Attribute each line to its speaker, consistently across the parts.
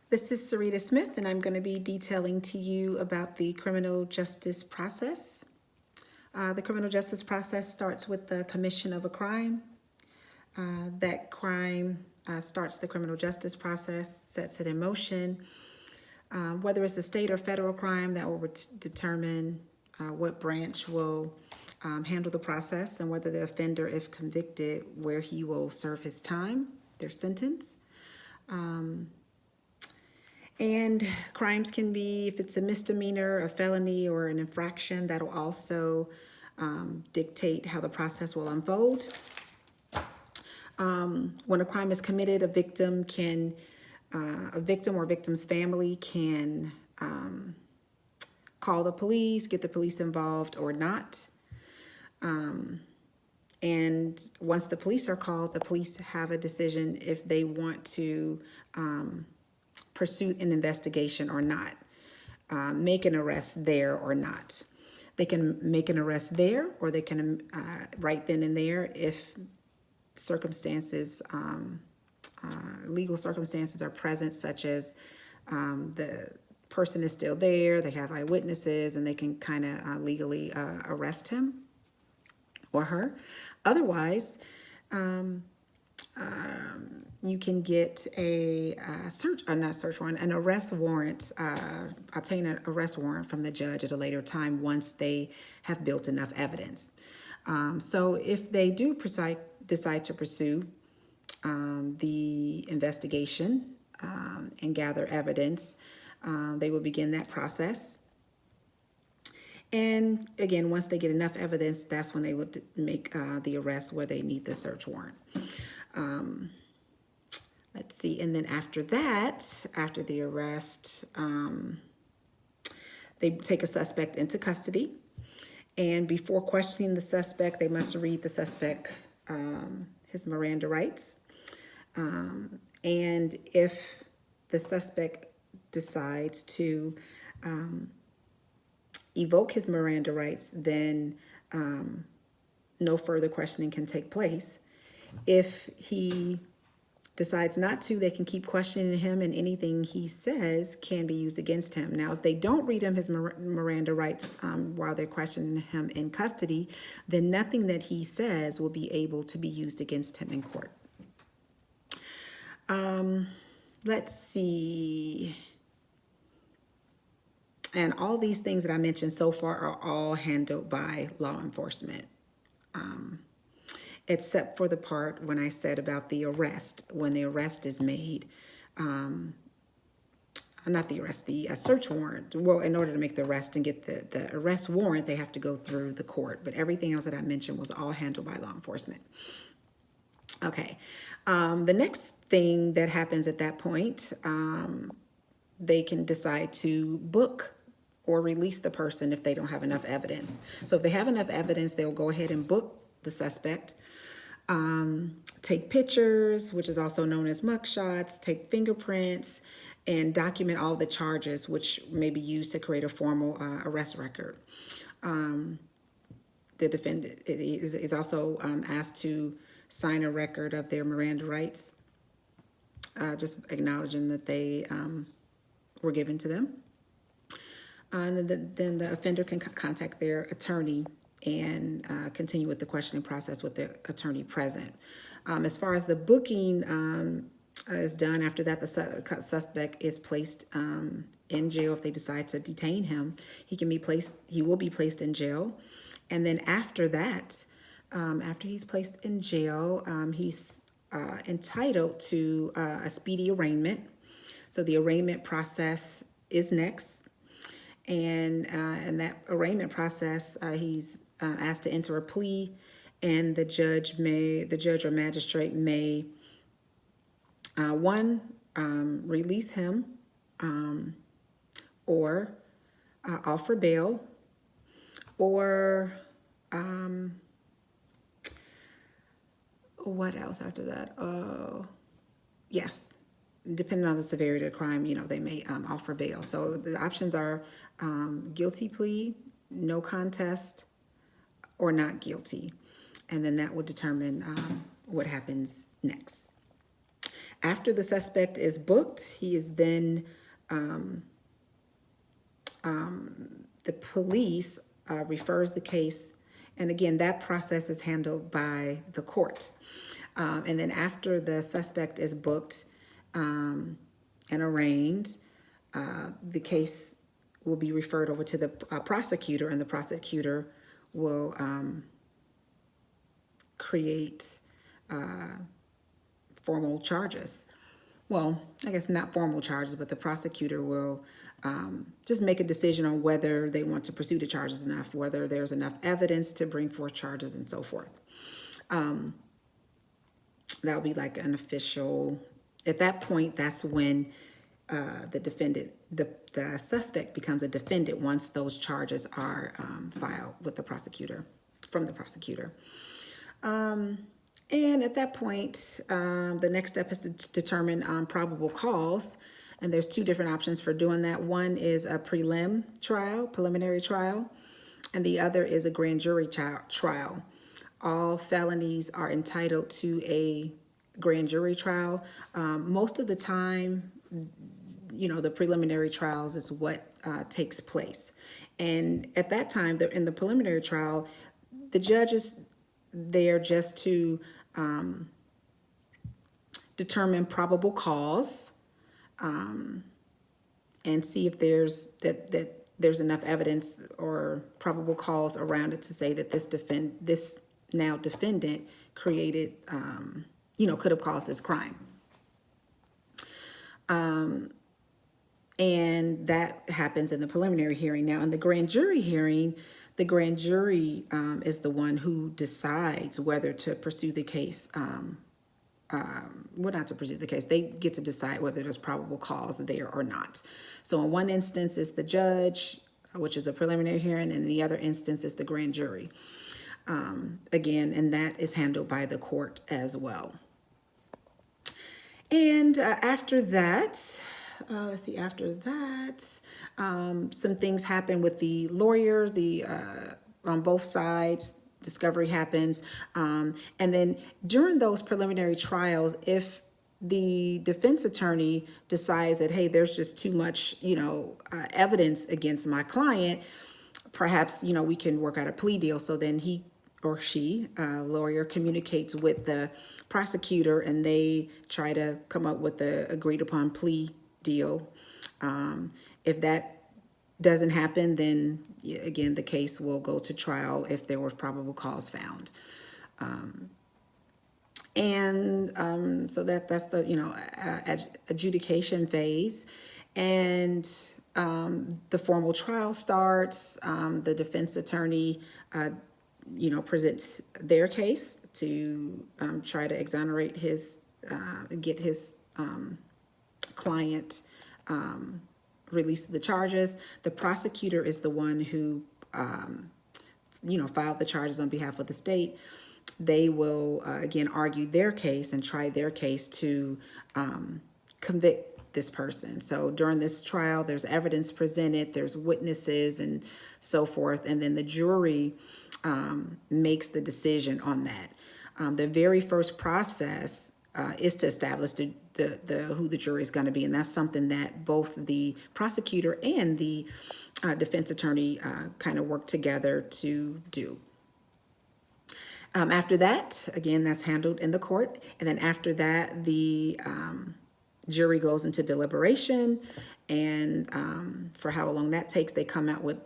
Speaker 1: This is Sarita Smith, and I'm going to be detailing to you about the criminal justice process. The criminal justice process starts with the commission of a crime. That crime starts the criminal justice process, sets it in motion. Whether it's a state or federal crime, that will determine what branch will handle the process and whether the offender, if convicted, where he will serve his time, their sentence. And crimes can be, if it's a misdemeanor, a felony, or an infraction, that'll also dictate how the process will unfold. When a crime is committed, a victim or victim's family can call the police, get the police involved or not. And once the police are called, the police have a decision if they want to pursue an investigation or not, make an arrest there or not. They can make an arrest there, or they can right then and there, if circumstances, legal circumstances are present, such as the person is still there, they have eyewitnesses, and they can kind of legally arrest him or her. Otherwise, you can get an arrest warrant, obtain an arrest warrant from the judge at a later time once they have built enough evidence. So if they do decide to pursue the investigation and gather evidence, they will begin that process. And again, once they get enough evidence, that's when they would make the arrest where they need the search warrant. Let's see, and then after that, after the arrest, they take a suspect into custody. And before questioning the suspect, they must read the suspect his Miranda rights. And if the suspect decides to evoke his Miranda rights, then no further questioning can take place. If he decides not to, they can keep questioning him, and anything he says can be used against him. Now, if they don't read him his Miranda rights while they're questioning him in custody, then nothing that he says will be able to be used against him in court. Let's see. And all these things that I mentioned so far are all handled by law enforcement. Except for the part when I said about the arrest, when the arrest is made, not the arrest, the search warrant. Well, in order to make the arrest and get the arrest warrant, they have to go through the court. But everything else that I mentioned was all handled by law enforcement. Okay. The next thing that happens at that point, they can decide to book or release the person if they don't have enough evidence. So if they have enough evidence, they'll go ahead and book the suspect. Take pictures, which is also known as mugshots, take fingerprints, and document all the charges, which may be used to create a formal arrest record. The defendant is also asked to sign a record of their Miranda rights, just acknowledging that they were given to them. And then the offender can contact their attorney and continue with the questioning process with the attorney present. As far as the booking is done, after that, the suspect is placed in jail. If they decide to detain him, he will be placed in jail. And then after that, after he's placed in jail, he's entitled to a speedy arraignment. So the arraignment process is next. And in that arraignment process, he's asked to enter a plea, and the judge or magistrate may release him or offer bail, or what else after that? Yes, depending on the severity of the crime, they may offer bail. So the options are guilty plea, no contest, or not guilty. And then that will determine what happens next. After the suspect is booked, he is then, the police refers the case. And again, that process is handled by the court. And then after the suspect is booked and arraigned, the case will be referred over to the prosecutor, and the prosecutor will create formal charges. Well, I guess not formal charges, but the prosecutor will just make a decision on whether they want to pursue the charges enough, whether there's enough evidence to bring forth charges and so forth. That'll be like an official, at that point, that's when the defendant, the suspect becomes a defendant once those charges are filed with the prosecutor, from the prosecutor. And at that point, the next step is to determine probable cause. And there's two different options for doing that. One is a preliminary trial, and the other is a grand jury trial. All felonies are entitled to a grand jury trial. Most of the time, the preliminary trials is what takes place. And at that time, in the preliminary trial, the judge is there just to determine probable cause and see if there's there's enough evidence or probable cause around it to say that this now defendant created, could have caused this crime. And that happens in the preliminary hearing. Now, in the grand jury hearing, the grand jury is the one who decides whether to pursue the case. Not to pursue the case. They get to decide whether there's probable cause there or not. So in one instance, it's the judge, which is a preliminary hearing, and in the other instance is the grand jury. Again, and that is handled by the court as well. And after that, some things happen with the lawyers, on both sides. Discovery happens. And then during those preliminary trials, if the defense attorney decides that, hey, there's just too much, evidence against my client, perhaps, we can work out a plea deal. So then he or she, lawyer, communicates with the prosecutor, and they try to come up with the agreed upon plea deal. If that doesn't happen, then again, the case will go to trial if there was probable cause found. So that's the, adjudication phase. And the formal trial starts. The defense attorney, presents their case to try to exonerate get his client released the charges. The prosecutor is the one who, filed the charges on behalf of the state. They will, again, argue their case and try their case to convict this person. So during this trial, there's evidence presented, there's witnesses and so forth, and then the jury makes the decision on that. The very first process is to establish who the jury is going to be, and that's something that both the prosecutor and the defense attorney kind of work together to do. After that, again, that's handled in the court, and then after that, the jury goes into deliberation, and for how long that takes, they come out with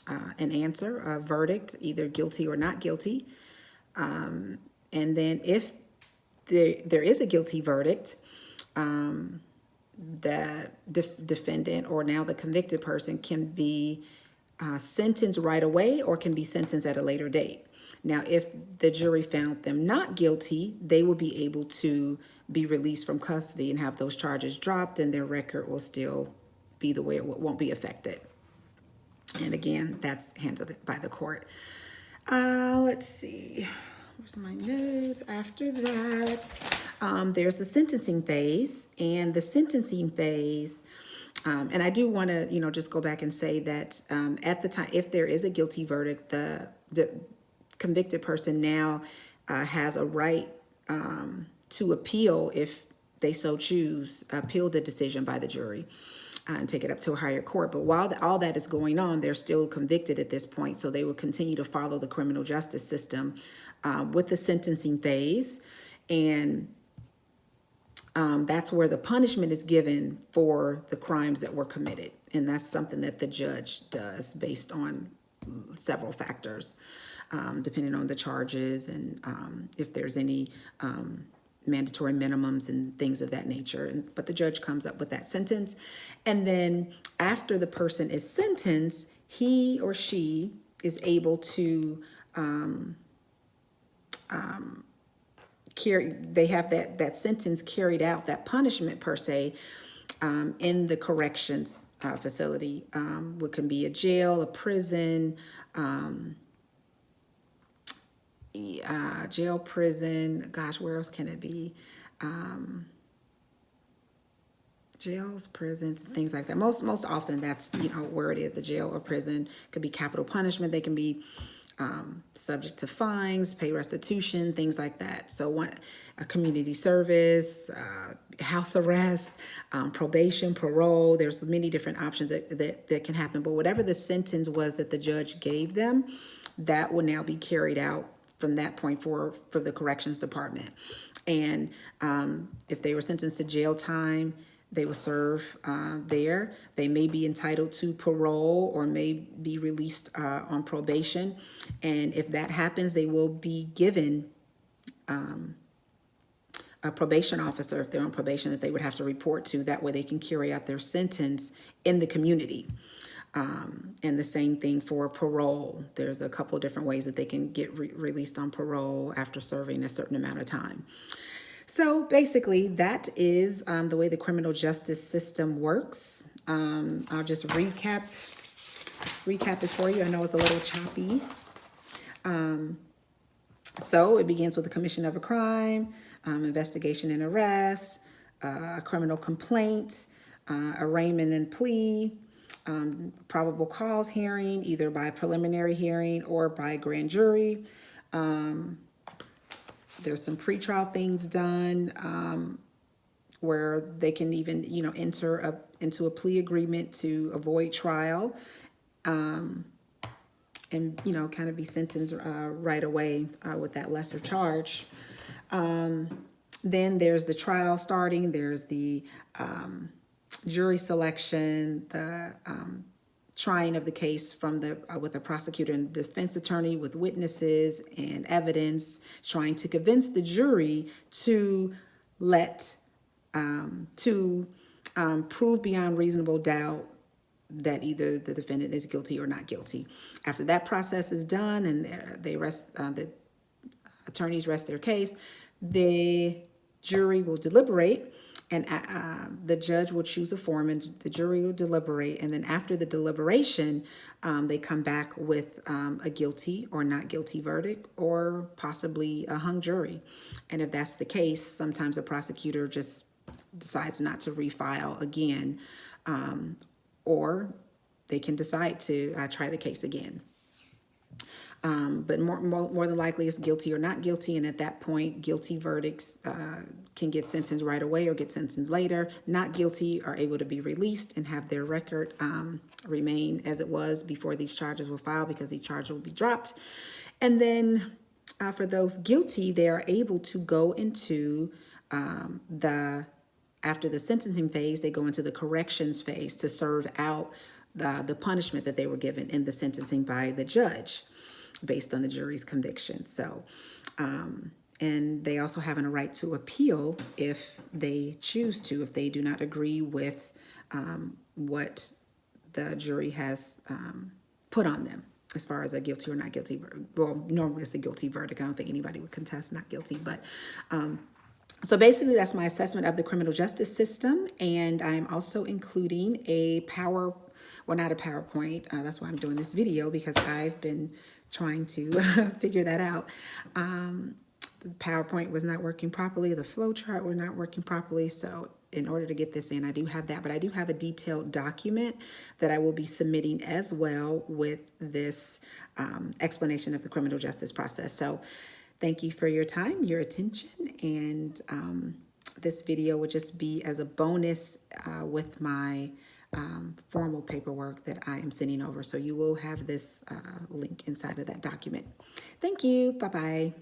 Speaker 1: an answer, a verdict, either guilty or not guilty. And then if there is a guilty verdict, the defendant, or now the convicted person, can be sentenced right away or can be sentenced at a later date. Now, if the jury found them not guilty, they will be able to be released from custody and have those charges dropped, and their record will still be the way it won't be affected. And again, that's handled by the court. Let's see. Where's my notes? After that, there's the sentencing phase, and the sentencing phase, and I do want to, just go back and say that at the time, if there is a guilty verdict, the convicted person now has a right to appeal if they so choose, appeal the decision by the jury and take it up to a higher court. But while all that is going on, they're still convicted at this point. So they will continue to follow the criminal justice system with the sentencing phase. And that's where the punishment is given for the crimes that were committed. And that's something that the judge does based on several factors, depending on the charges and if there's any mandatory minimums and things of that nature. But the judge comes up with that sentence. And then after the person is sentenced, he or she is able to they have that sentence carried out, that punishment per se, in the corrections facility, what can be a jail, a prison, jail, prison, gosh, where else can it be? Jails, prisons, things like that. Most often that's, where it is, the jail or prison. Could be capital punishment. They can be subject to fines, pay restitution, things like that. So a community service, house arrest, probation, parole. There's many different options that can happen. But whatever the sentence was that the judge gave them, that will now be carried out from that point forward for the corrections department. And if they were sentenced to jail time, they will serve there. They may be entitled to parole or may be released on probation. And if that happens, they will be given a probation officer, if they're on probation, that they would have to report to. That way they can carry out their sentence in the community. And the same thing for parole. There's a couple of different ways that they can get released on parole after serving a certain amount of time. So basically, that is the way the criminal justice system works. I'll just recap it for you. I know it's a little choppy. So it begins with the commission of a crime, investigation and arrest, a criminal complaint, arraignment and plea, probable cause hearing, either by preliminary hearing or by grand jury. There's some pretrial things done where they can even, enter into a plea agreement to avoid trial and, kind of be sentenced right away with that lesser charge. Then there's the trial starting. There's the jury selection, the trying of the case from with the prosecutor and defense attorney with witnesses and evidence, trying to convince the jury to prove beyond reasonable doubt that either the defendant is guilty or not guilty. After that process is done and the attorneys rest their case, the jury will deliberate. And the judge will choose a form and the jury will deliberate. And then after the deliberation, they come back with a guilty or not guilty verdict or possibly a hung jury. And if that's the case, sometimes a prosecutor just decides not to refile again, or they can decide to try the case again. But more than likely it's guilty or not guilty. And at that point, guilty verdicts can get sentenced right away or get sentenced later. Not guilty are able to be released and have their record remain as it was before these charges were filed, because the charge will be dropped. And then for those guilty, they are able to go into after the sentencing phase, they go into the corrections phase to serve out the punishment that they were given in the sentencing by the judge, based on the jury's conviction. So, and they also have a right to appeal if they choose to, if they do not agree with what the jury has put on them as far as a guilty or not guilty. Well, normally it's a guilty verdict. I don't think anybody would contest not guilty, but so basically that's my assessment of the criminal justice system. And I'm also including not a PowerPoint. That's why I'm doing this video, because I've been trying to figure that out. The PowerPoint was not working properly. The flow chart was not working properly. So in order to get this in, I do have that, but I do have a detailed document that I will be submitting as well with this explanation of the criminal justice process. So Thank you for your time, your attention, and this video will just be as a bonus with my formal paperwork that I am sending over. So you will have this link inside of that document. Thank you. Bye-bye.